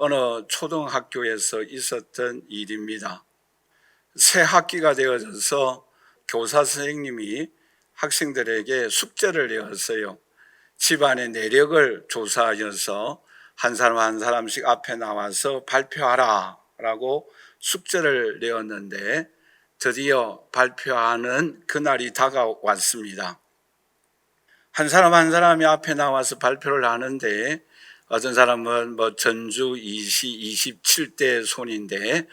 어느 초등학교에서 있었던 일입니다. 새 학기가 되어져서 교사 선생님이 학생들에게 숙제를 내었어요. 집안의 내력을 조사하여서 한 사람 한 사람씩 앞에 나와서 발표하라 라고 숙제를 내었는데 드디어 발표하는 그날이 다가왔습니다. 한 사람 한 사람이 앞에 나와서 발표를 하는데 어떤 사람은 전주 27대 손인데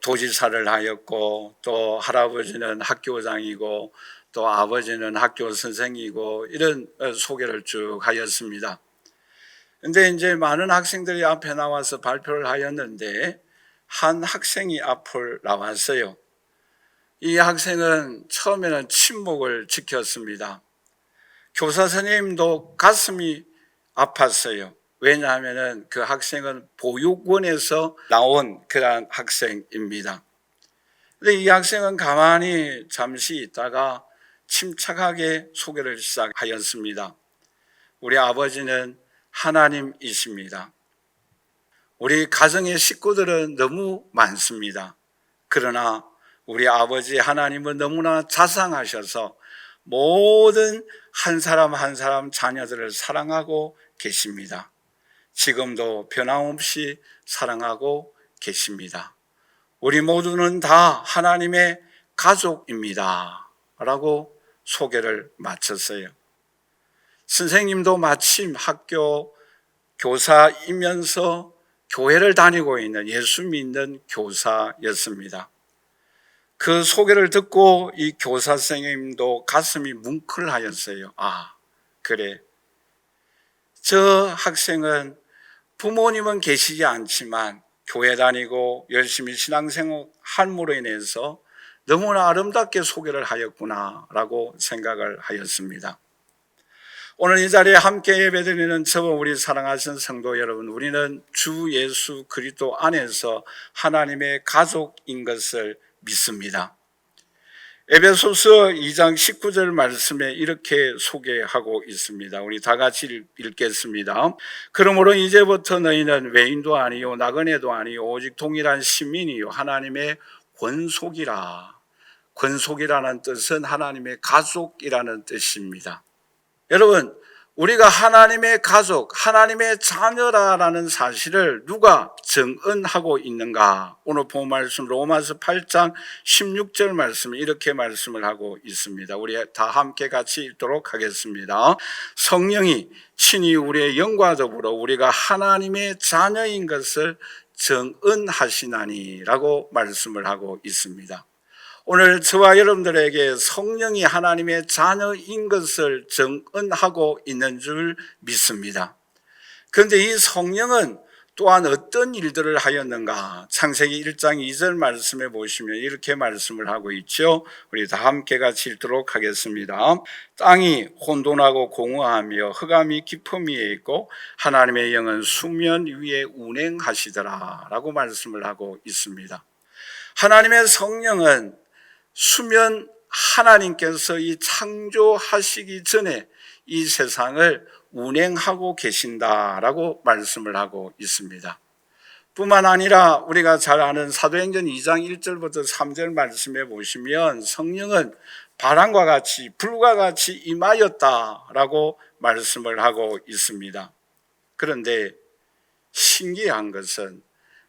도지사를 하였고, 또 할아버지는 학교장이고, 또 아버지는 학교 선생이고, 이런 소개를 쭉 하였습니다. 근데 이제 많은 학생들이 앞에 나와서 발표를 하였는데 한 학생이 앞을 나왔어요. 이 학생은 처음에는 침묵을 지켰습니다. 교사 선생님도 가슴이 아팠어요. 왜냐하면 그 학생은 보육원에서 나온 그런 학생입니다. 근데 이 학생은 가만히 잠시 있다가 침착하게 소개를 시작하였습니다. 우리 아버지는 하나님이십니다. 우리 가정의 식구들은 너무 많습니다. 그러나 우리 아버지 하나님은 너무나 자상하셔서 모든 한 사람 한 사람 자녀들을 사랑하고 계십니다. 지금도 변함없이 사랑하고 계십니다. 우리 모두는 다 하나님의 가족입니다 라고 소개를 마쳤어요. 선생님도 마침 학교 교사이면서 교회를 다니고 있는 예수 믿는 교사였습니다. 그 소개를 듣고 이 교사 선생님도 가슴이 뭉클하였어요. 아, 그래. 저 학생은 부모님은 계시지 않지만 교회 다니고 열심히 신앙생활 함으로 인해서 너무나 아름답게 소개를 하였구나라고 생각을 하였습니다. 오늘 이 자리에 함께 예배드리는 저와 우리 사랑하신 성도 여러분, 우리는 주 예수 그리스도 안에서 하나님의 가족인 것을 믿습니다. 에베소서 2장 19절 말씀에 이렇게 소개하고 있습니다. 우리 다 같이 읽겠습니다. 그러므로 이제부터 너희는 외인도 아니요 나그네도 아니요 오직 동일한 시민이요 하나님의 권속이라. 권속이라는 뜻은 하나님의 가족이라는 뜻입니다. 여러분, 우리가 하나님의 가족, 하나님의 자녀라는 사실을 누가 정언하고 있는가? 오늘 본 말씀 로마서 8장 16절 말씀에 이렇게 말씀을 하고 있습니다. 우리 다 함께 같이 읽도록 하겠습니다. 성령이 친히 우리의 영과 더불어 우리가 하나님의 자녀인 것을 정언하시나니 라고 말씀을 하고 있습니다. 오늘 저와 여러분들에게 성령이 하나님의 자녀인 것을 정언하고 있는 줄 믿습니다. 그런데 이 성령은 또한 어떤 일들을 하였는가? 창세기 1장 2절 말씀에 보시면 이렇게 말씀을 하고 있죠. 우리 다 함께 같이 읽도록 하겠습니다. 땅이 혼돈하고 공허하며 흑암이 깊음 위에 있고 하나님의 영은 수면 위에 운행하시더라 라고 말씀을 하고 있습니다. 하나님의 성령은 수면 하나님께서 이 창조하시기 전에 이 세상을 운행하고 계신다라고 말씀을 하고 있습니다. 뿐만 아니라 우리가 잘 아는 사도행전 2장 1절부터 3절 말씀에 보시면 성령은 바람과 같이 불과 같이 임하였다라고 말씀을 하고 있습니다. 그런데 신기한 것은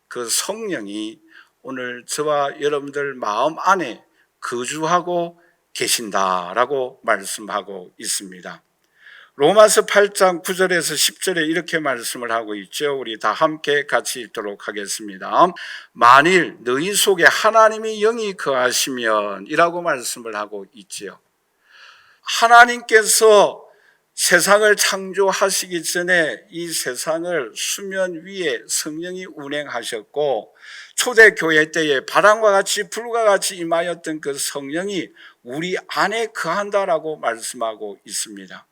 그 성령이 오늘 저와 여러분들 마음 안에 거주하고 계신다라고 말씀하고 있습니다. 로마서 8장 9절에서 10절에 이렇게 말씀을 하고 있죠. 우리 다 함께 같이 읽도록 하겠습니다. 만일 너희 속에 하나님의 영이 거하시면 이라고 말씀을 하고 있지요. 하나님께서 세상을 창조하시기 전에 이 세상을 수면 위에 성령이 운행하셨고 초대교회 때에 바람과 같이 불과 같이 임하였던 그 성령이 우리 안에 거한다라고 말씀하고 있습니다.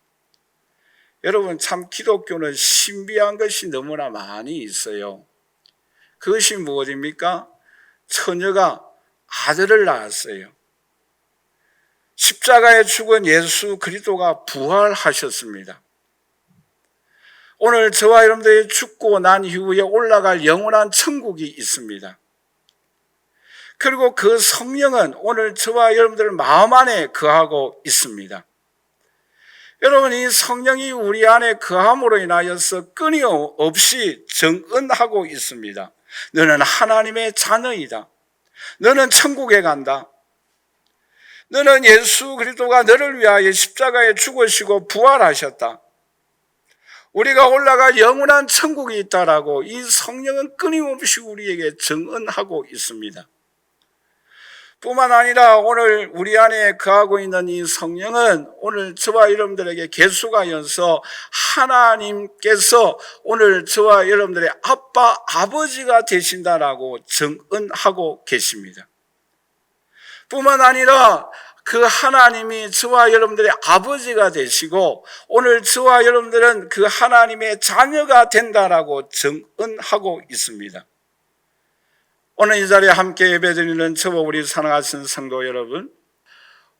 여러분, 참 기독교는 신비한 것이 너무나 많이 있어요. 그것이 무엇입니까? 처녀가 아들을 낳았어요. 십자가에 죽은 예수 그리스도가 부활하셨습니다. 오늘 저와 여러분들이 죽고 난 이후에 올라갈 영원한 천국이 있습니다. 그리고 그 성령은 오늘 저와 여러분들 마음 안에 거하고 있습니다. 여러분, 이 성령이 우리 안에 거함으로 인하여서 끊임없이 정언하고 있습니다. 너는 하나님의 자녀이다. 너는 천국에 간다. 너는 예수 그리스도가 너를 위하여 십자가에 죽으시고 부활하셨다. 우리가 올라갈 영원한 천국이 있다라고 이 성령은 끊임없이 우리에게 정언하고 있습니다. 뿐만 아니라 오늘 우리 안에 거하고 있는 이 성령은 오늘 저와 여러분들에게 계수가여서 하나님께서 오늘 저와 여러분들의 아빠, 아버지가 되신다라고 정언하고 계십니다. 뿐만 아니라 그 하나님이 저와 여러분들의 아버지가 되시고 오늘 저와 여러분들은 그 하나님의 자녀가 된다라고 정언하고 있습니다. 오늘 이 자리에 함께 예배드리는 저와 우리 사랑하신 성도 여러분,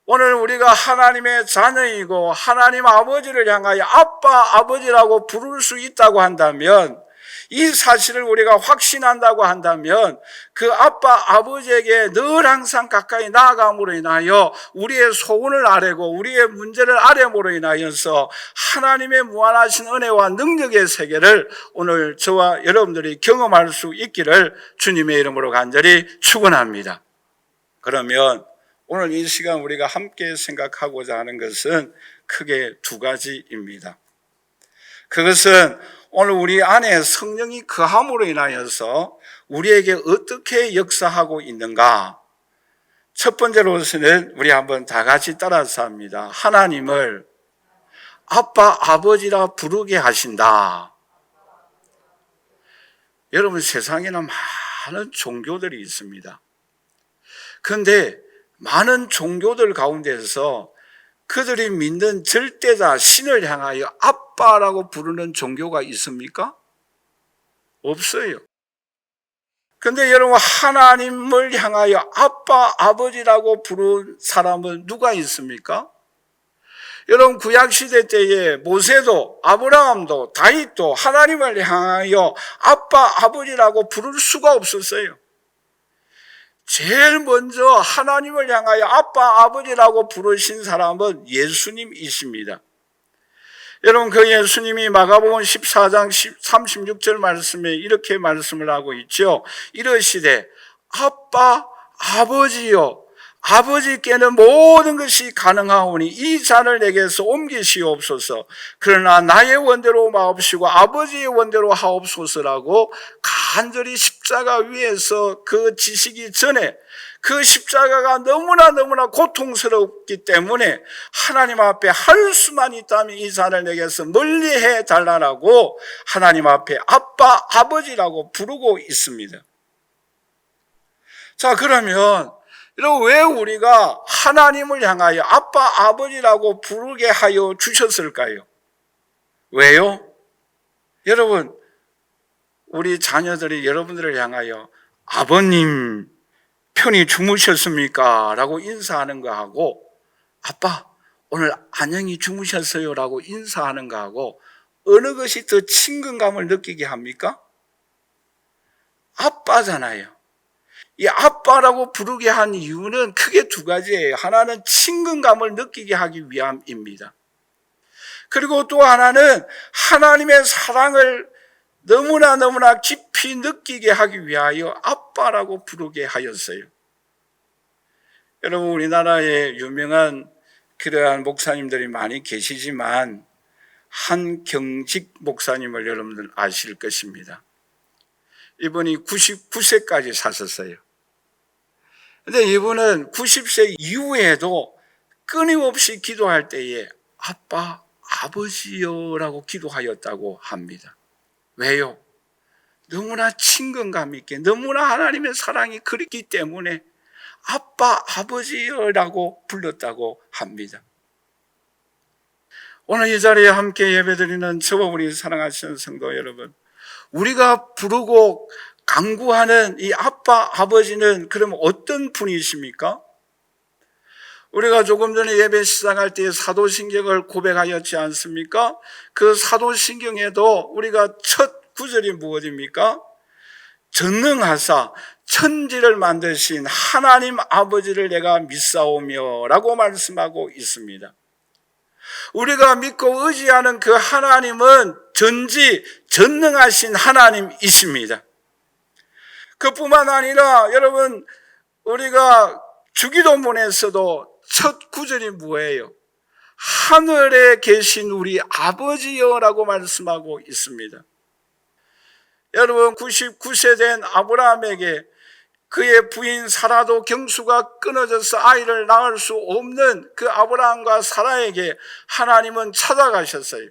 오늘 우리가 하나님의 자녀이고 하나님 아버지를 향하여 아빠, 아버지라고 부를 수 있다고 한다면, 이 사실을 우리가 확신한다고 한다면 그 아빠, 아버지에게 늘 항상 가까이 나아감으로 인하여 우리의 소원을 아뢰고 우리의 문제를 아뢰므로 인하여서 하나님의 무한하신 은혜와 능력의 세계를 오늘 저와 여러분들이 경험할 수 있기를 주님의 이름으로 간절히 축원합니다. 그러면 오늘 이 시간 우리가 함께 생각하고자 하는 것은 크게 두 가지입니다. 그것은 오늘 우리 안에 성령이 거함으로 인하여서 우리에게 어떻게 역사하고 있는가? 첫 번째로서는 우리 한번 다 같이 따라서 합니다. 하나님을 아빠, 아버지라 부르게 하신다. 여러분, 세상에는 많은 종교들이 있습니다. 그런데 많은 종교들 가운데서 그들이 믿는 절대자 신을 향하여 아빠라고 부르는 종교가 있습니까? 없어요. 그런데 여러분, 하나님을 향하여 아빠, 아버지라고 부르는 사람은 누가 있습니까? 여러분, 구약시대 때에 모세도 아브라함도 다윗도 하나님을 향하여 아빠, 아버지라고 부를 수가 없었어요. 제일 먼저 하나님을 향하여 아빠, 아버지라고 부르신 사람은 예수님이십니다. 여러분, 그 예수님이 마가복음 14장 36절 말씀에 이렇게 말씀을 하고 있죠. 이르시되 아빠, 아버지여, 아버지께는 모든 것이 가능하오니 이 잔을 내게서 옮기시옵소서. 그러나 나의 원대로 마옵시고 아버지의 원대로 하옵소서라고 간절히 십자가 위에서 그 지시기 전에 그 십자가가 너무나 고통스럽기 때문에 하나님 앞에 할 수만 있다면 이 잔을 내게서 멀리해 달라고 하나님 앞에 아빠, 아버지라고 부르고 있습니다. 자, 그러면 여러분, 왜 우리가 하나님을 향하여 아빠, 아버지라고 부르게 하여 주셨을까요? 왜요? 여러분, 우리 자녀들이 여러분들을 향하여 아버님 편히 주무셨습니까? 라고 인사하는 거하고 아빠 오늘 안녕히 주무셨어요? 라고 인사하는 거하고 어느 것이 더 친근감을 느끼게 합니까? 아빠잖아요. 이 아빠라고 부르게 한 이유는 크게 두 가지예요. 하나는 친근감을 느끼게 하기 위함입니다. 그리고 또 하나는 하나님의 사랑을 너무나 깊이 느끼게 하기 위하여 아빠라고 부르게 하였어요. 여러분, 우리나라에 유명한 그러한 목사님들이 많이 계시지만 한경직 목사님을 여러분들 아실 것입니다. 이분이 99세까지 사셨어요. 근데 이분은 90세 이후에도 끊임없이 기도할 때에 아빠, 아버지여라고 기도하였다고 합니다. 왜요? 너무나 친근감 있게, 너무나 하나님의 사랑이 그립기 때문에 아빠, 아버지여라고 불렀다고 합니다. 오늘 이 자리에 함께 예배드리는 저와 우리 사랑하시는 성도 여러분, 우리가 부르고 강구하는 이 아빠, 아버지는 그럼 어떤 분이십니까? 우리가 조금 전에 예배 시작할 때 사도신경을 고백하였지 않습니까? 그 사도신경에도 우리가 첫 구절이 무엇입니까? 전능하사 천지를 만드신 하나님 아버지를 내가 믿사오며 라고 말씀하고 있습니다. 우리가 믿고 의지하는 그 하나님은 전능하신 하나님이십니다. 그뿐만 아니라 여러분, 우리가 주기도문에서도 첫 구절이 뭐예요? 하늘에 계신 우리 아버지여라고 말씀하고 있습니다. 여러분, 99세 된 아브라함에게 그의 부인 사라도 경수가 끊어져서 아이를 낳을 수 없는 그 아브라함과 사라에게 하나님은 찾아가셨어요.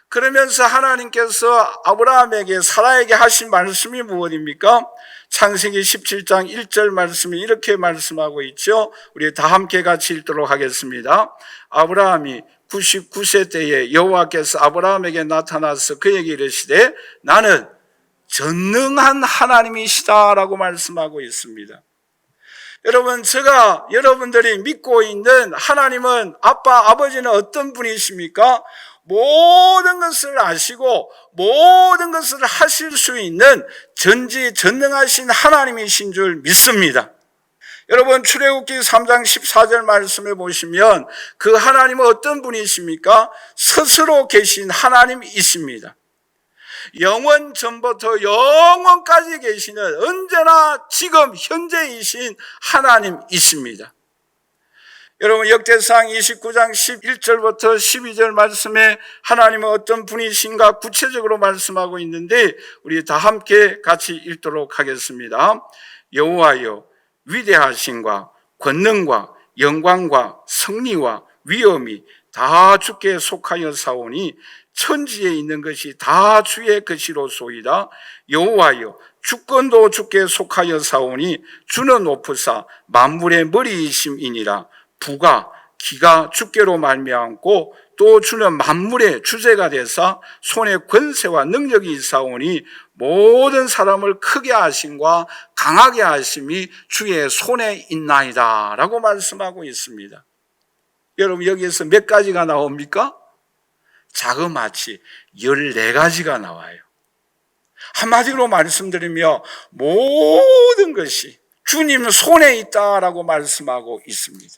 그러면서 하나님께서 아브라함에게 사라에게 하신 말씀이 무엇입니까? 창세기 17장 1절 말씀이 이렇게 말씀하고 있죠. 우리 다 함께 같이 읽도록 하겠습니다. 아브라함이 99세 때에 여호와께서 아브라함에게 나타나서 그에게 이르시되 나는 전능한 하나님이시다라고 말씀하고 있습니다. 여러분, 제가 여러분들이 믿고 있는 하나님은 아빠, 아버지는 어떤 분이십니까? 모든 것을 아시고 모든 것을 하실 수 있는 전지전능하신 하나님이신 줄 믿습니다. 여러분, 출애굽기 3장 14절 말씀해 보시면 그 하나님은 어떤 분이십니까? 스스로 계신 하나님이십니다. 영원 전부터 영원까지 계시는 언제나 지금 현재이신 하나님이십니다. 여러분, 역대상 29장 11절부터 12절 말씀에 하나님은 어떤 분이신가 구체적으로 말씀하고 있는데 우리 다 함께 같이 읽도록 하겠습니다. 여호와여, 위대하심과 권능과 영광과 승리와 위엄이 다 주께 속하여 사오니 천지에 있는 것이 다 주의 것이로소이다. 여호와여, 주권도 주께 속하여 사오니 주는 높으사 만물의 머리이심이니라. 부가 기가 주께로 말미암고 또 주는 만물의 주제가 되사 손에 권세와 능력이 있사오니 모든 사람을 크게 하심과 강하게 하심이 주의 손에 있나이다 라고 말씀하고 있습니다. 여러분, 여기에서 몇 가지가 나옵니까? 자그마치 14가지가 나와요. 한마디로 말씀드리며 모든 것이 주님 손에 있다라고 말씀하고 있습니다.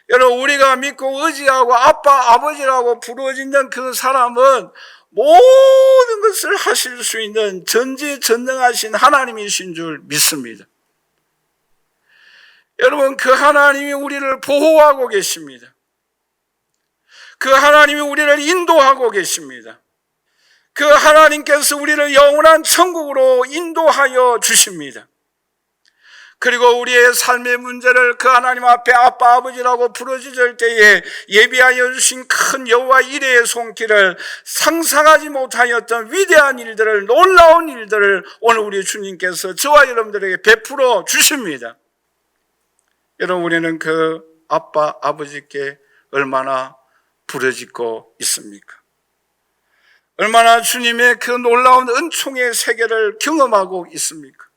여러분, 우리가 믿고 의지하고 아빠, 아버지라고 부르짖는 그 사람은 모든 것을 하실 수 있는 전지전능하신 하나님이신 줄 믿습니다. 여러분, 그 하나님이 우리를 보호하고 계십니다. 그 하나님이 우리를 인도하고 계십니다. 그 하나님께서 우리를 영원한 천국으로 인도하여 주십니다. 그리고 우리의 삶의 문제를 그 하나님 앞에 아빠, 아버지라고 부르짖을 때에 예비하여 주신 큰 여호와 이레의 손길을 상상하지 못하였던 위대한 일들을, 놀라운 일들을 오늘 우리 주님께서 저와 여러분들에게 베풀어 주십니다. 여러분, 우리는 그 아빠, 아버지께 얼마나 부르짖고 있습니까? 얼마나 주님의 그 놀라운 은총의 세계를 경험하고 있습니까?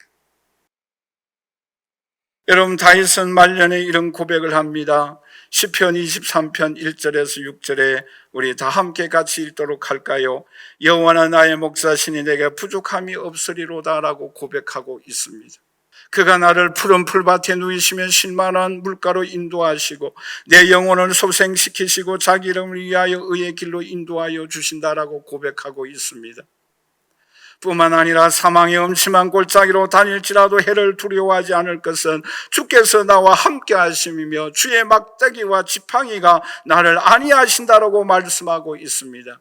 여러분, 다윗은 말년에 이런 고백을 합니다. 시편 23편 1절에서 6절에 우리 다 함께 같이 읽도록 할까요? 여호와는 나의 목자시니 내게 부족함이 없으리로다 라고 고백하고 있습니다. 그가 나를 푸른 풀밭에 누이시며 쉴만한 물가로 인도하시고 내 영혼을 소생시키시고 자기 이름을 위하여 의의 길로 인도하여 주신다라고 고백하고 있습니다. 뿐만 아니라 사망의 음침한 골짜기로 다닐지라도 해를 두려워하지 않을 것은 주께서 나와 함께 하심이며 주의 막대기와 지팡이가 나를 안위하신다라고 말씀하고 있습니다.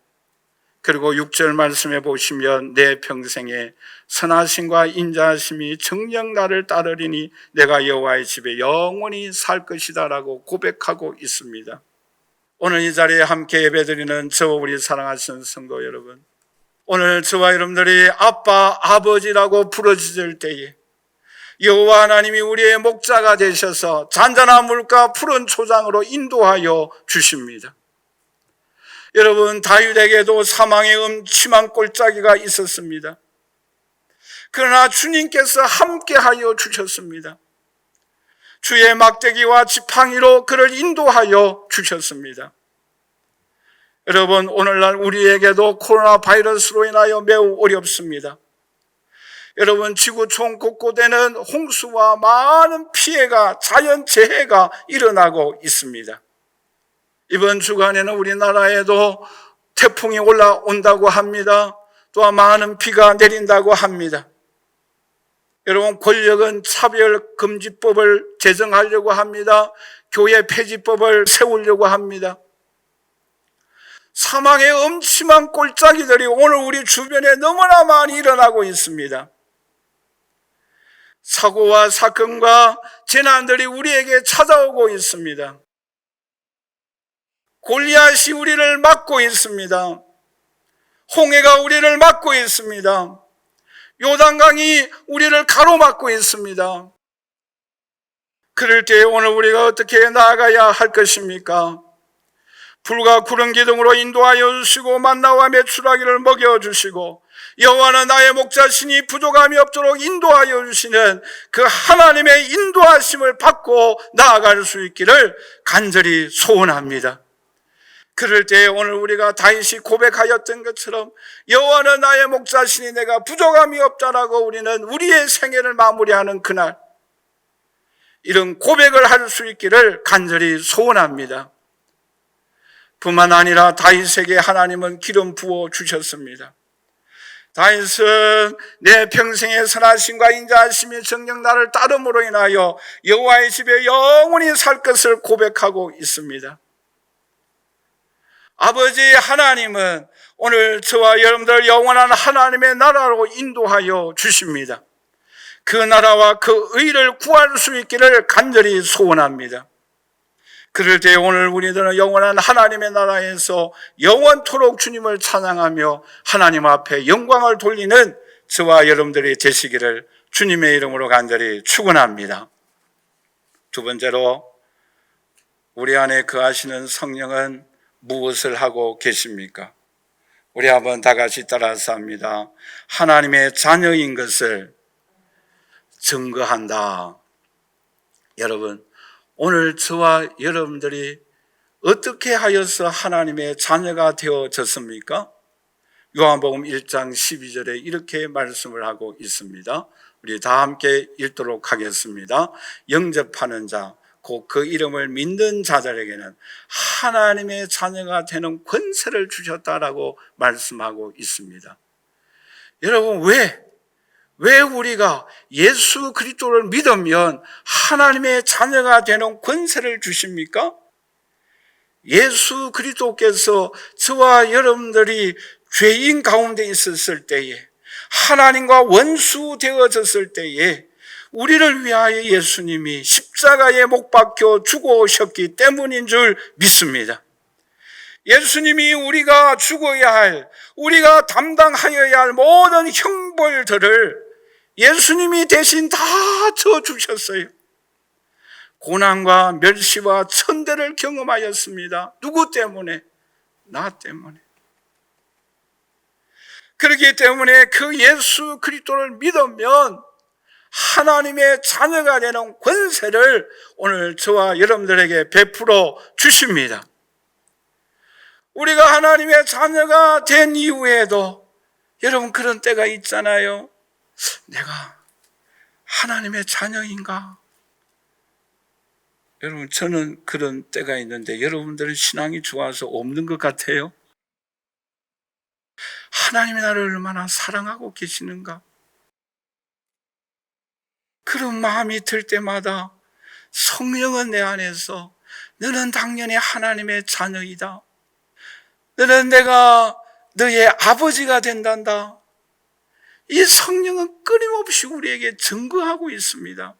그리고 6절 말씀해 보시면 내 평생에 선하심과 인자하심이 정녕 나를 따르리니 내가 여호와의 집에 영원히 살 것이다 라고 고백하고 있습니다. 오늘 이 자리에 함께 예배드리는 저와 우리 사랑하시는 성도 여러분, 오늘 저와 여러분들이 아빠, 아버지라고 부르짖을 때에 여호와 하나님이 우리의 목자가 되셔서 잔잔한 물과 푸른 초장으로 인도하여 주십니다. 여러분, 다윗에게도 사망의 음침한 골짜기가 주의 막대기와 지팡이로 그를 인도하여 주셨습니다. 여러분, 오늘날 우리에게도 코로나 바이러스로 인하여 매우 어렵습니다. 여러분, 지구촌 곳곳에는 홍수와 많은 피해가, 자연재해가 일어나고 있습니다. 이번 주간에는 우리나라에도 태풍이 올라온다고 합니다. 또한 많은 비가 내린다고 합니다. 여러분, 권력은 차별금지법을 제정하려고 합니다. 교회 폐지법을 세우려고 합니다. 사망의 엄침한 골짜기들이 오늘 우리 주변에 너무나 많이 일어나고 있습니다. 사고와 사건과 재난들이 우리에게 찾아오고 있습니다. 골리앗이 우리를 막고 있습니다. 홍해가 우리를 막고 있습니다. 요단강이 우리를 가로막고 있습니다. 그럴 때 오늘 우리가 어떻게 나아가야 할 것입니까? 불과 구름 기둥으로 인도하여 주시고 만나와 메추라기를 먹여주시고 여호와는 나의 목자시니 부족함이 없도록 인도하여 주시는 그 하나님의 인도하심을 받고 나아갈 수 있기를 간절히 소원합니다. 그럴 때 오늘 우리가 다윗이 고백하였던 것처럼 여호와는 나의 목자시니 내가 부족함이 없다라고 우리는 우리의 생애를 마무리하는 그날, 이런 고백을 할 수 있기를 간절히 소원합니다. 뿐만 아니라 다윗에게 하나님은 기름 부어 주셨습니다. 다윗은 내 평생의 선하심과 인자하심이 정녕 나를 따름으로 인하여 여호와의 집에 영원히 살 것을 고백하고 있습니다. 아버지 하나님은 오늘 저와 여러분들 영원한 하나님의 나라로 인도하여 주십니다. 그 나라와 그 의를 구할 수 있기를 간절히 소원합니다. 그럴 때 오늘 우리들은 영원한 하나님의 나라에서 영원토록 주님을 찬양하며 하나님 앞에 영광을 돌리는 저와 여러분들이 되시기를 주님의 이름으로 간절히 축원합니다. 두 번째로, 우리 안에 거하시는 성령은 무엇을 하고 계십니까? 우리 한번 다 같이 따라서 합니다. 하나님의 자녀인 것을 증거한다. 여러분, 오늘 저와 여러분들이 어떻게 하여서 하나님의 자녀가 되어졌습니까? 요한복음 1장 12절에 이렇게 말씀을 하고 있습니다. 우리 다 함께 읽도록 하겠습니다. 영접하는 자, 곧 그 이름을 믿는 자들에게는 하나님의 자녀가 되는 권세를 주셨다라고 말씀하고 있습니다. 여러분, 왜 우리가 예수 그리스도를 믿으면 하나님의 자녀가 되는 권세를 주십니까? 예수 그리스도께서 저와 여러분들이 죄인 가운데 있었을 때에, 하나님과 원수 되어졌을 때에 우리를 위하여 예수님이 십자가에 못 박혀 죽어오셨기 때문인 줄 믿습니다. 예수님이 우리가 죽어야 할, 우리가 담당하여야 할 모든 형벌들을 예수님이 대신 다 져주셨어요. 고난과 멸시와 천대를 경험하였습니다. 누구 때문에? 나 때문에. 그렇기 때문에 그 예수 그리스도를 믿으면 하나님의 자녀가 되는 권세를 오늘 저와 여러분들에게 베풀어 주십니다. 우리가 하나님의 자녀가 된 이후에도 여러분, 그런 때가 있잖아요. 내가 하나님의 자녀인가? 여러분, 저는 그런 때가 있는데 여러분들은 신앙이 좋아서 없는 것 같아요. 하나님이 나를 얼마나 사랑하고 계시는가? 그런 마음이 들 때마다 성령은 내 안에서 너는 당연히 하나님의 자녀이다. 너는 내가 너의 아버지가 된단다. 이 성령은 끊임없이 우리에게 증거하고 있습니다.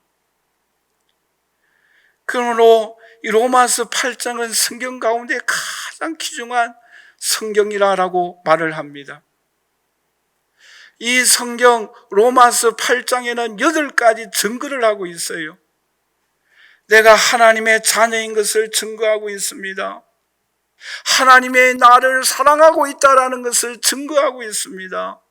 그러므로 이 로마서 8장은 성경 가운데 가장 귀중한 성경이라고 말을 합니다. 이 성경 로마서 8장에는 8가지 증거를 하고 있어요. 내가 하나님의 자녀인 것을 증거하고 있습니다. 하나님의 나를 사랑하고 있다는 것을 증거하고 있습니다.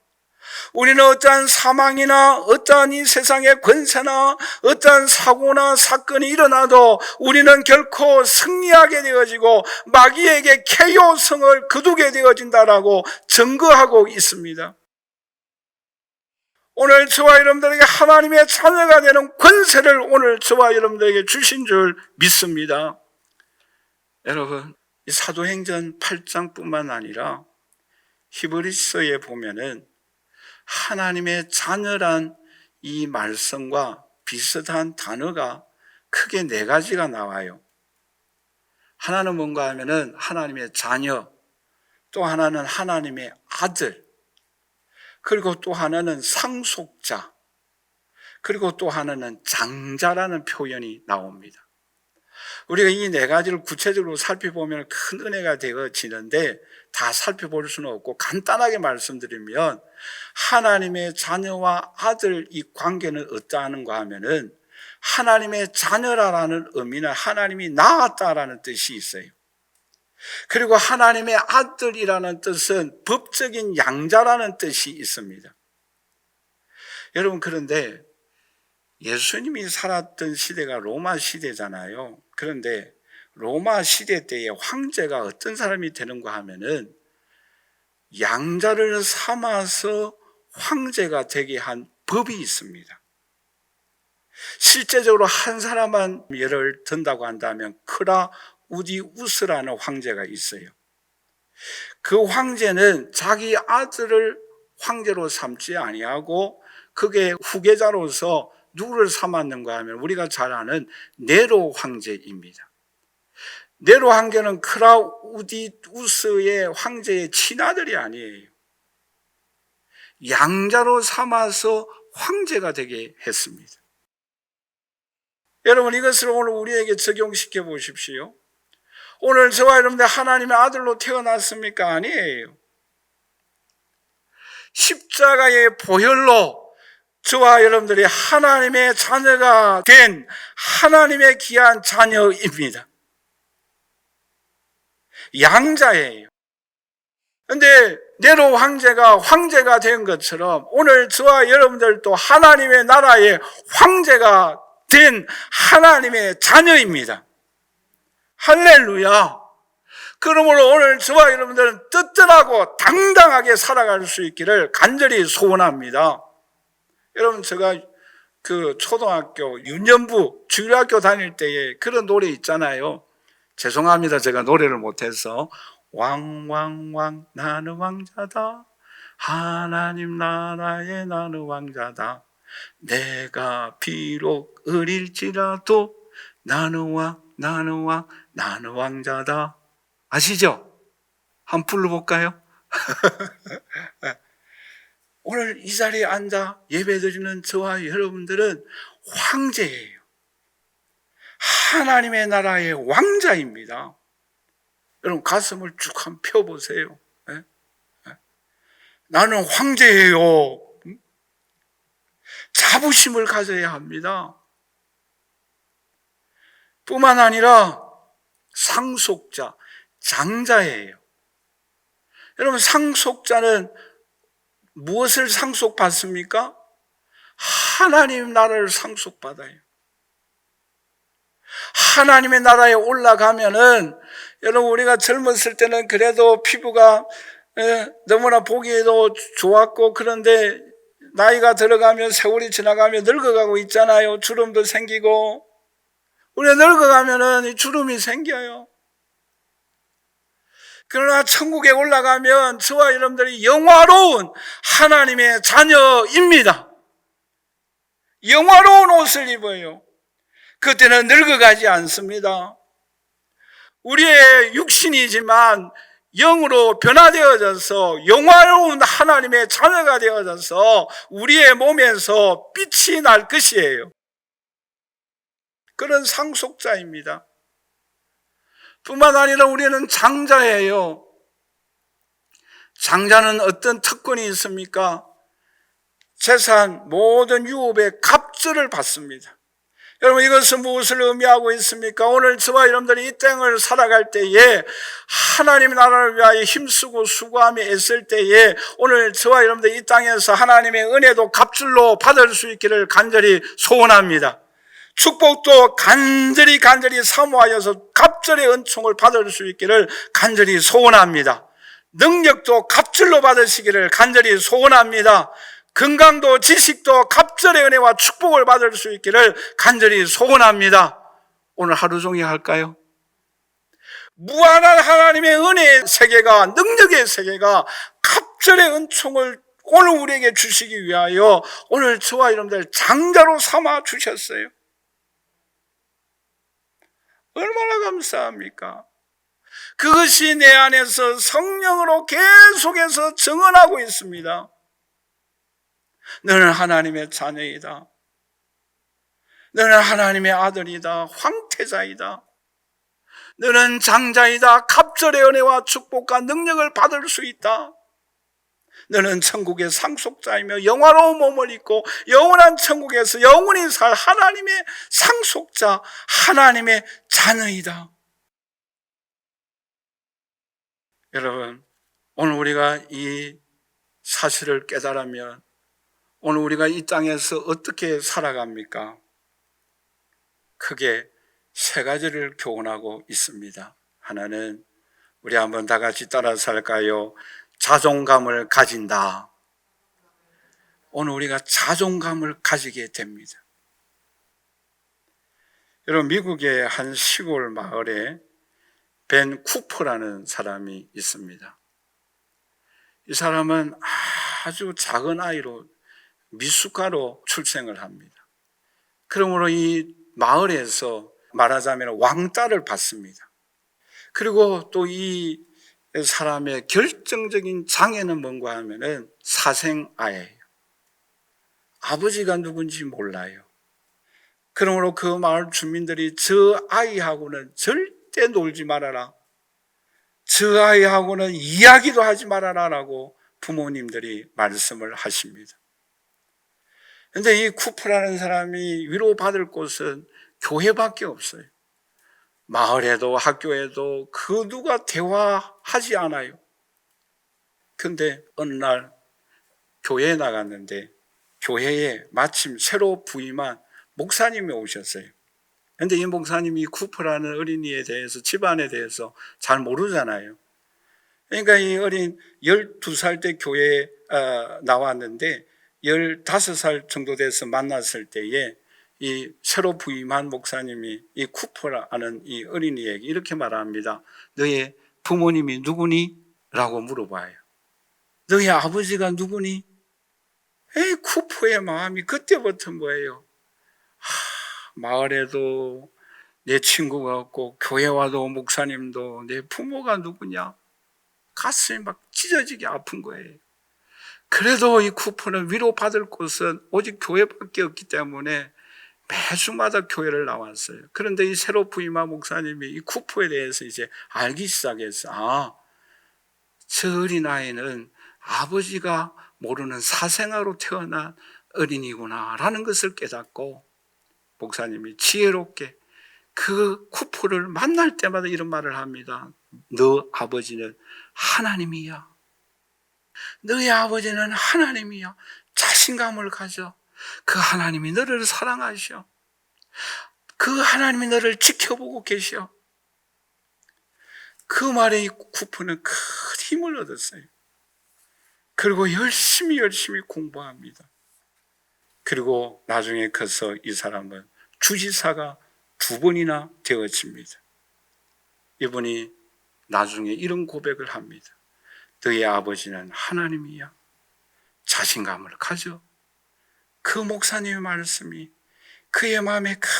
우리는 어떠한 사망이나 어떠한 이 세상의 권세나 어떠한 사고나 사건이 일어나도 우리는 결코 승리하게 되어지고 마귀에게 KO성을 거두게 되어진다라고 증거하고 있습니다. 오늘 저와 여러분들에게 하나님의 자녀가 되는 권세를 오늘 저와 여러분들에게 주신 줄 믿습니다. 여러분, 이 사도행전 8장뿐만 아니라 히브리서에 보면은 하나님의 자녀란 이 말씀과 비슷한 단어가 크게 4가지가 나와요. 하나는 뭔가 하면은 하나님의 자녀, 또 하나는 하나님의 아들, 그리고 또 하나는 상속자, 그리고 또 하나는 장자라는 표현이 나옵니다. 우리가 이 4가지를 구체적으로 살펴보면 큰 은혜가 되어지는데 다 살펴볼 수는 없고 간단하게 말씀드리면 하나님의 자녀와 아들 이 관계는 어떠한가 하면은 하나님의 자녀라는 의미는 하나님이 낳았다라는 뜻이 있어요. 그리고 하나님의 아들이라는 뜻은 법적인 양자라는 뜻이 있습니다. 여러분, 그런데 예수님이 살았던 시대가 로마 시대잖아요. 그런데 로마 시대 때의 황제가 어떤 사람이 되는가 하면은 양자를 삼아서 황제가 되게 한 법이 있습니다. 실제적으로 한 사람만 예를 든다고 한다면 클라우디우스라는 황제가 있어요. 그 황제는 자기 아들을 황제로 삼지 아니하고 그게 후계자로서 누구를 삼았는가 하면 우리가 잘 아는 네로 황제입니다. 네로 황제는 클라우디우스의 황제의 친아들이 아니에요. 양자로 삼아서 황제가 되게 했습니다. 여러분, 이것을 오늘 우리에게 적용시켜 보십시오. 오늘 저와 여러분들 하나님의 아들로 태어났습니까? 아니에요. 십자가의 보혈로 저와 여러분들이 하나님의 자녀가 된 하나님의 귀한 자녀입니다. 양자예요. 그런데 네로 황제가 된 것처럼 오늘 저와 여러분들도 하나님의 나라의 황제가 된 하나님의 자녀입니다. 할렐루야. 그러므로 오늘 저와 여러분들은 떳떳하고 당당하게 살아갈 수 있기를 간절히 소원합니다. 여러분, 제가 그 초등학교 유년부 주일학교 다닐 때에 그런 노래 있잖아요. 죄송합니다, 제가 노래를 못해서. 왕왕왕 나는 왕자다, 하나님 나라의 나는 왕자다, 내가 비록 어릴지라도 나는 왕 나는 왕자다. 아시죠? 한번 불러볼까요? 오늘 이 자리에 앉아 예배드리는 저와 여러분들은 황제예요. 하나님의 나라의 왕자입니다. 여러분, 가슴을 쭉 한번 펴보세요. 나는 황제예요. 자부심을 가져야 합니다. 뿐만 아니라 상속자, 장자예요. 여러분, 상속자는 무엇을 상속받습니까? 하나님 나라를 상속받아요. 하나님의 나라에 올라가면은, 여러분, 우리가 젊었을 때는 그래도 피부가 너무나 보기에도 좋았고, 그런데 나이가 들어가면, 세월이 지나가면 늙어가고 있잖아요. 주름도 생기고. 우리가 늙어가면은 이 주름이 생겨요. 그러나 천국에 올라가면 저와 여러분들이 영화로운 하나님의 자녀입니다. 영화로운 옷을 입어요. 그때는 늙어가지 않습니다. 우리의 육신이지만 영으로 변화되어져서 영화로운 하나님의 자녀가 되어져서 우리의 몸에서 빛이 날 것이에요. 그런 상속자입니다. 뿐만 아니라 우리는 장자예요. 장자는 어떤 특권이 있습니까? 재산, 모든 유업의 갑절을 받습니다. 여러분, 이것은 무엇을 의미하고 있습니까? 오늘 저와 여러분들이 이 땅을 살아갈 때에 하나님의 나라를 위하여 힘쓰고 수고하며 애쓸 때에 오늘 저와 여러분들이 이 땅에서 하나님의 은혜도 갑줄로 받을 수 있기를 간절히 소원합니다. 축복도 간절히 사모하여서 갑절의 은총을 받을 수 있기를 간절히 소원합니다. 능력도 갑절로 받으시기를 간절히 소원합니다. 건강도 지식도 갑절의 은혜와 축복을 받을 수 있기를 간절히 소원합니다. 오늘 하루 종일 할까요? 무한한 하나님의 은혜의 세계가, 능력의 세계가 갑절의 은총을 오늘 우리에게 주시기 위하여 오늘 저와 여러분들 장자로 삼아 주셨어요. 얼마나 감사합니까? 그것이 내 안에서 성령으로 계속해서 증언하고 있습니다. 너는 하나님의 자녀이다. 너는 하나님의 아들이다. 황태자이다. 너는 장자이다. 갑절의 은혜와 축복과 능력을 받을 수 있다. 너는 천국의 상속자이며 영화로운 몸을 입고 영원한 천국에서 영원히 살 하나님의 상속자, 하나님의 자녀이다. 여러분, 오늘 우리가 이 사실을 깨달으면 오늘 우리가 이 땅에서 어떻게 살아갑니까? 크게 세 가지를 교훈하고 있습니다. 하나는 우리 한번 다 같이 따라 살까요? 자존감을 가진다. 오늘 우리가 자존감을 가지게 됩니다. 여러분, 미국의 한 시골 마을에 벤 쿠퍼라는 사람이 있습니다. 이 사람은 아주 작은 아이로 미숙가로 출생을 합니다. 그러므로 이 마을에서 말하자면 왕따를 받습니다. 그리고 또 이 사람의 결정적인 장애는 뭔가 하면은 사생아예요. 아버지가 누군지 몰라요. 그러므로 그 마을 주민들이 저 아이하고는 절대 놀지 말아라. 저 아이하고는 이야기도 하지 말아라 라고 부모님들이 말씀을 하십니다. 그런데 이 쿠프라는 사람이 위로받을 곳은 교회밖에 없어요. 마을에도 학교에도 그 누가 대화하지 않아요. 근데 어느 날 교회에 나갔는데 교회에 마침 새로 부임한 목사님이 오셨어요. 그런데 이 목사님이 쿠프라는 어린이에 대해서, 집안에 대해서 잘 모르잖아요. 그러니까 이 어린 12살 때 교회에 나왔는데 15살 정도 돼서 만났을 때에 이 새로 부임한 목사님이 이 쿠퍼라는 이 어린이에게 이렇게 말합니다. 너의 부모님이 누구니? 라고 물어봐요. 너의 아버지가 누구니? 쿠퍼의 마음이 그때부터 뭐예요? 마을에도 내 친구가 없고 교회 와도 목사님도 내 부모가 누구냐? 가슴이 막 찢어지게 아픈 거예요. 그래도 이 쿠퍼는 위로받을 곳은 오직 교회밖에 없기 때문에 매주마다 교회를 나왔어요. 그런데 이 새로 부임한 목사님이 이 쿠퍼에 대해서 이제 알기 시작했어요. 저 어린아이는 아버지가 모르는 사생아로 태어난 어린이구나 라는 것을 깨닫고 목사님이 지혜롭게 그 쿠퍼를 만날 때마다 이런 말을 합니다. 너 아버지는 하나님이야. 너의 아버지는 하나님이야. 자신감을 가져. 그 하나님이 너를 사랑하셔. 그 하나님이 너를 지켜보고 계셔. 그 말에 이 쿠퍼는 큰 힘을 얻었어요. 그리고 열심히 공부합니다. 그리고 나중에 커서 이 사람은 주지사가 2번이나 되어집니다. 이분이 나중에 이런 고백을 합니다. 너의 아버지는 하나님이야. 자신감을 가져. 그 목사님의 말씀이 그의 마음에 큰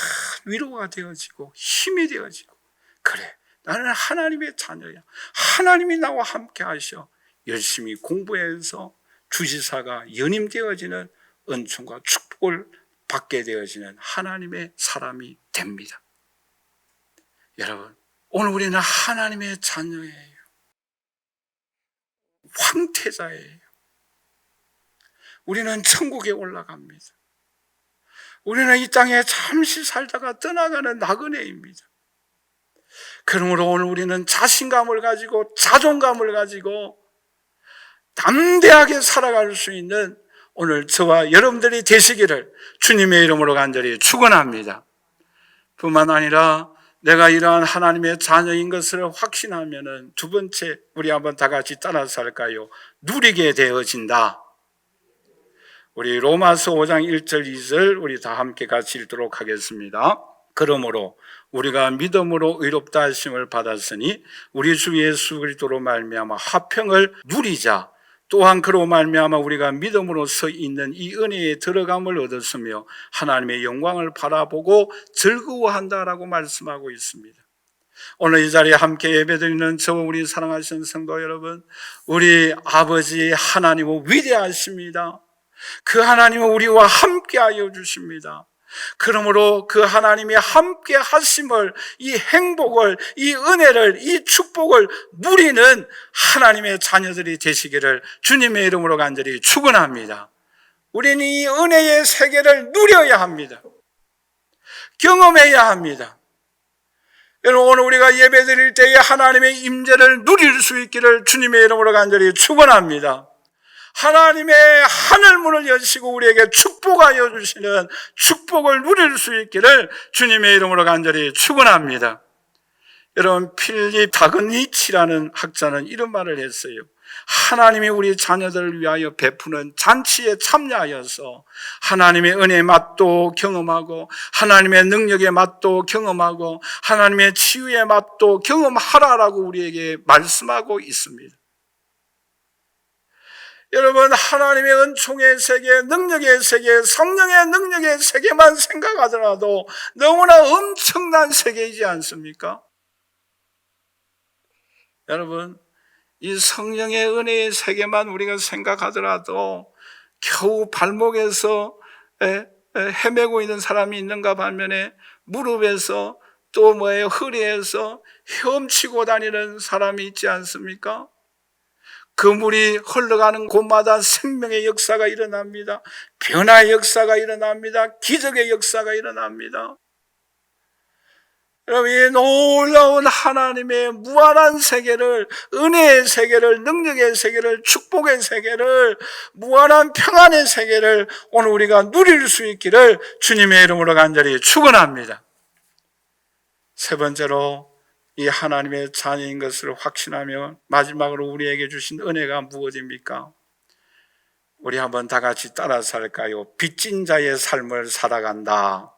위로가 되어지고 힘이 되어지고, 그래, 나는 하나님의 자녀야. 하나님이 나와 함께 하셔. 열심히 공부해서 주지사가 연임되어지는 은총과 축복을 받게 되어지는 하나님의 사람이 됩니다. 여러분, 오늘 우리는 하나님의 자녀예요. 황태자예요. 우리는 천국에 올라갑니다. 우리는 이 땅에 잠시 살다가 떠나가는 나그네입니다. 그러므로 오늘 우리는 자신감을 가지고 자존감을 가지고 담대하게 살아갈 수 있는 오늘 저와 여러분들이 되시기를 주님의 이름으로 간절히 축원합니다. 뿐만 아니라 내가 이러한 하나님의 자녀인 것을 확신하면은 두 번째, 우리 한번 다 같이 따라서 할까요? 누리게 되어진다. 우리 로마서 5장 1절 2절 우리 다 함께 같이 읽도록 하겠습니다. 그러므로 우리가 믿음으로 의롭다 하심을 받았으니 우리 주 예수 그리스도로 말미암아 화평을 누리자. 또한 그로 말미암아 우리가 믿음으로 서 있는 이 은혜에 들어감을 얻었으며 하나님의 영광을 바라보고 즐거워한다라고 말씀하고 있습니다. 오늘 이 자리에 함께 예배드리는 저와 우리 사랑하시는 성도 여러분, 우리 아버지 하나님은 위대하십니다. 그 하나님은 우리와 함께하여 주십니다. 그러므로 그 하나님이 함께 하심을, 이 행복을, 이 은혜를, 이 축복을 누리는 하나님의 자녀들이 되시기를 주님의 이름으로 간절히 축원합니다. 우리는 이 은혜의 세계를 누려야 합니다. 경험해야 합니다. 여러분, 오늘 우리가 예배드릴 때에 하나님의 임재를 누릴 수 있기를 주님의 이름으로 간절히 축원합니다. 하나님의 하늘문을 여시고 우리에게 축복하여 주시는 축복을 누릴 수 있기를 주님의 이름으로 간절히 축원합니다. 여러분, 필립 다그니치라는 학자는 이런 말을 했어요. 하나님이 우리 자녀들을 위하여 베푸는 잔치에 참여하여서 하나님의 은혜의 맛도 경험하고 하나님의 능력의 맛도 경험하고 하나님의 치유의 맛도 경험하라라고 우리에게 말씀하고 있습니다. 여러분, 하나님의 은총의 세계, 능력의 세계, 성령의 능력의 세계만 생각하더라도 너무나 엄청난 세계이지 않습니까? 여러분, 이 성령의 은혜의 세계만 우리가 생각하더라도 겨우 발목에서 헤매고 있는 사람이 있는가 반면에 무릎에서 또 허리에서 헤엄치고 다니는 사람이 있지 않습니까? 그 물이 흘러가는 곳마다 생명의 역사가 일어납니다. 변화의 역사가 일어납니다. 기적의 역사가 일어납니다. 여러분, 이 놀라운 하나님의 무한한 세계를, 은혜의 세계를, 능력의 세계를, 축복의 세계를, 무한한 평안의 세계를 오늘 우리가 누릴 수 있기를 주님의 이름으로 간절히 축원합니다. 세 번째로, 이 하나님의 자녀인 것을 확신하며 마지막으로 우리에게 주신 은혜가 무엇입니까? 우리 한번 다 같이 따라서 할까요? 빚진 자의 삶을 살아간다.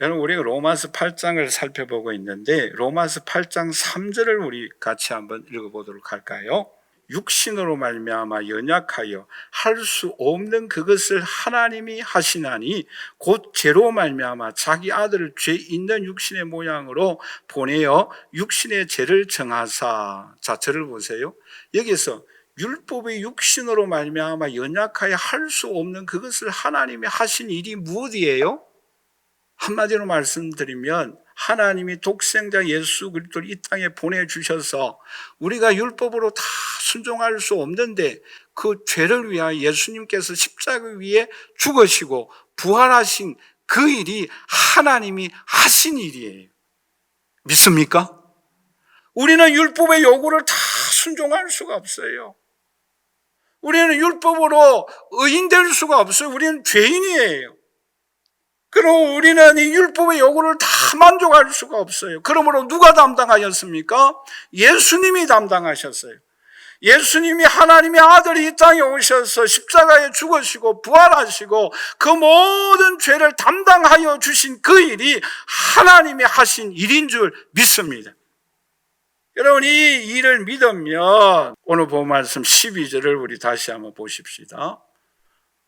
여러분, 우리가 로마서 8장을 살펴보고 있는데 로마서 8장 3절을 우리 같이 한번 읽어보도록 할까요? 육신으로 말미암아 연약하여 할 수 없는 그것을 하나님이 하시나니 곧 죄로 말미암아 자기 아들을 죄 있는 육신의 모양으로 보내어 육신의 죄를 정하사. 자, 저를 보세요. 여기서 율법의 육신으로 말미암아 연약하여 할 수 없는 그것을 하나님이 하신 일이 무엇이에요? 한마디로 말씀드리면 하나님이 독생자 예수 그리스도를 이 땅에 보내주셔서 우리가 율법으로 다 순종할 수 없는데 그 죄를 위하여 예수님께서 십자가 위에 죽으시고 부활하신 그 일이 하나님이 하신 일이에요. 믿습니까? 우리는 율법의 요구를 다 순종할 수가 없어요. 우리는 율법으로 의인될 수가 없어요. 우리는 죄인이에요. 그리고 우리는 이 율법의 요구를 다 만족할 수가 없어요. 그러므로 누가 담당하셨습니까? 예수님이 담당하셨어요. 예수님이 하나님의 아들이 이 땅에 오셔서 십자가에 죽으시고 부활하시고 그 모든 죄를 담당하여 주신 그 일이 하나님이 하신 일인 줄 믿습니다. 여러분, 이 일을 믿으면 오늘 본 말씀 12절을 우리 다시 한번 보십시다.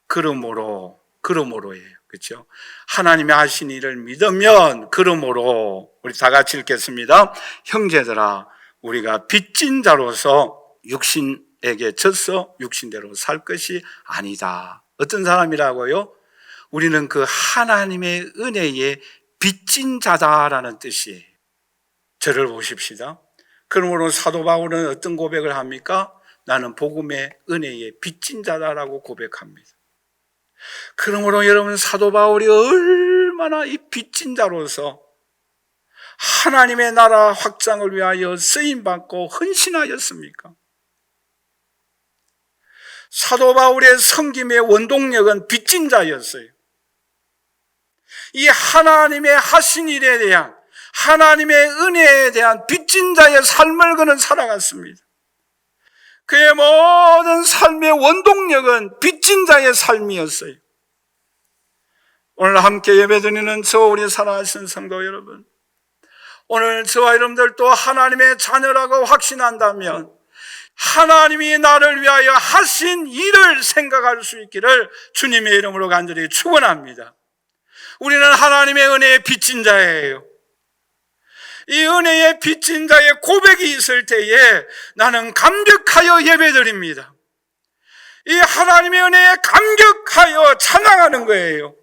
그러므로예요. 그렇죠? 하나님이 하신 일을 믿으면 그러므로 우리 다 같이 읽겠습니다. 형제들아, 우리가 빚진 자로서 육신에게 져서 육신대로 살 것이 아니다. 어떤 사람이라고요? 우리는 그 하나님의 은혜에 빚진 자다라는 뜻이에요. 저를 보십시다. 그러므로 사도 바울은 어떤 고백을 합니까? 나는 복음의 은혜에 빚진 자다라고 고백합니다. 그러므로 여러분, 사도 바울이 얼마나 이 빚진 자로서 하나님의 나라 확장을 위하여 쓰임받고 헌신하였습니까? 사도 바울의 섬김의 원동력은 빚진 자였어요. 이 하나님의 하신 일에 대한, 하나님의 은혜에 대한 빚진 자의 삶을 그는 살아갔습니다. 그의 모든 삶의 원동력은 빚진 자의 삶이었어요. 오늘 함께 예배드리는 우리 사랑하신 성도 여러분, 오늘 저와 여러분들도 하나님의 자녀라고 확신한다면 하나님이 나를 위하여 하신 일을 생각할 수 있기를 주님의 이름으로 간절히 축원합니다. 우리는 하나님의 은혜에 빚진 자예요. 이 은혜에 빚진 자의 고백이 있을 때에 나는 감격하여 예배드립니다. 이 하나님의 은혜에 감격하여 찬양하는 거예요.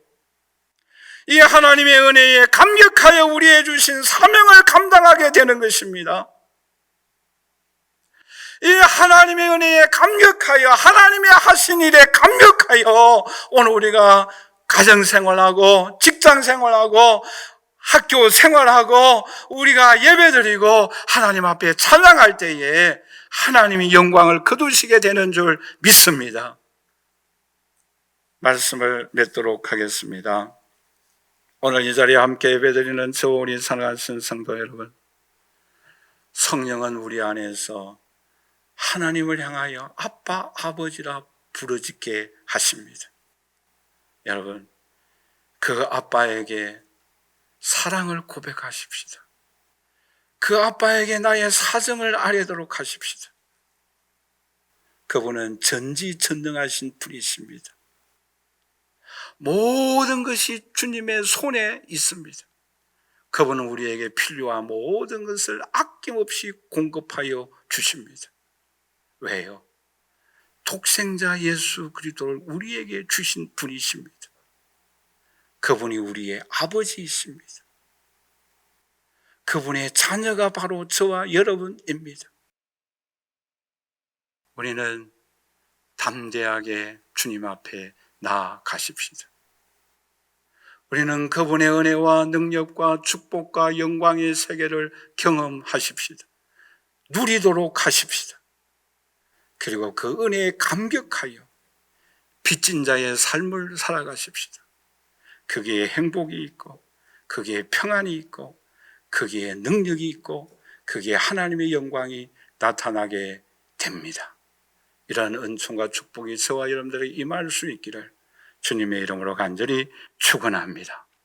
이 하나님의 은혜에 감격하여 우리에게 주신 사명을 감당하게 되는 것입니다. 이 하나님의 은혜에 감격하여, 하나님의 하신 일에 감격하여 오늘 우리가 가정생활하고 직장생활하고 학교 생활하고 우리가 예배드리고 하나님 앞에 찬양할 때에 하나님이 영광을 거두시게 되는 줄 믿습니다. 말씀을 맺도록 하겠습니다. 오늘 이 자리에 함께 예배드리는 우리 사랑하신 성도 여러분, 성령은 우리 안에서 하나님을 향하여 아빠, 아버지라 부르짖게 하십니다. 여러분, 그 아빠에게 사랑을 고백하십시다. 그 아빠에게 나의 사정을 아뢰도록 하십시다. 그분은 전지전능하신 분이십니다. 모든 것이 주님의 손에 있습니다. 그분은 우리에게 필요한 모든 것을 아낌없이 공급하여 주십니다. 왜요? 독생자 예수 그리스도를 우리에게 주신 분이십니다. 그분이 우리의 아버지이십니다. 그분의 자녀가 바로 저와 여러분입니다. 우리는 담대하게 주님 앞에 나아가십시다. 우리는 그분의 은혜와 능력과 축복과 영광의 세계를 경험하십시다. 누리도록 하십시다. 그리고 그 은혜에 감격하여 빚진 자의 삶을 살아가십시다. 거기에 행복이 있고, 거기에 평안이 있고, 거기에 능력이 있고, 거기에 하나님의 영광이 나타나게 됩니다. 이러한 은총과 축복이 저와 여러분들에게 임할 수 있기를 주님의 이름으로 간절히 축원합니다.